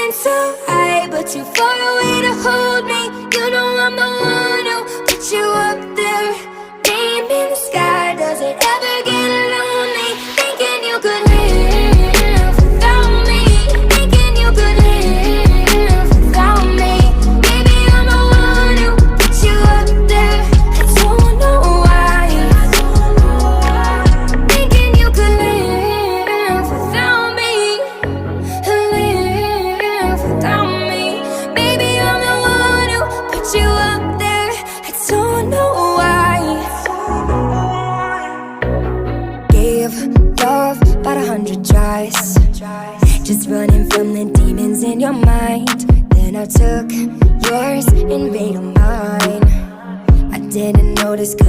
flying so high, but too far away to hold me. You know I'm the one who put you up there. Name in the sky, does it ever get lonely? Thinking you could live without me. Thinking you could live without me. Baby, I'm the one who put you up there. I don't know why. Thinking you could live without me. Live without me. Baby, I'm the one who put you up there. I don't know why. Gave love about 100 tries, just running from the demons in your mind. Then I took yours and made them mine. I didn't notice 'cause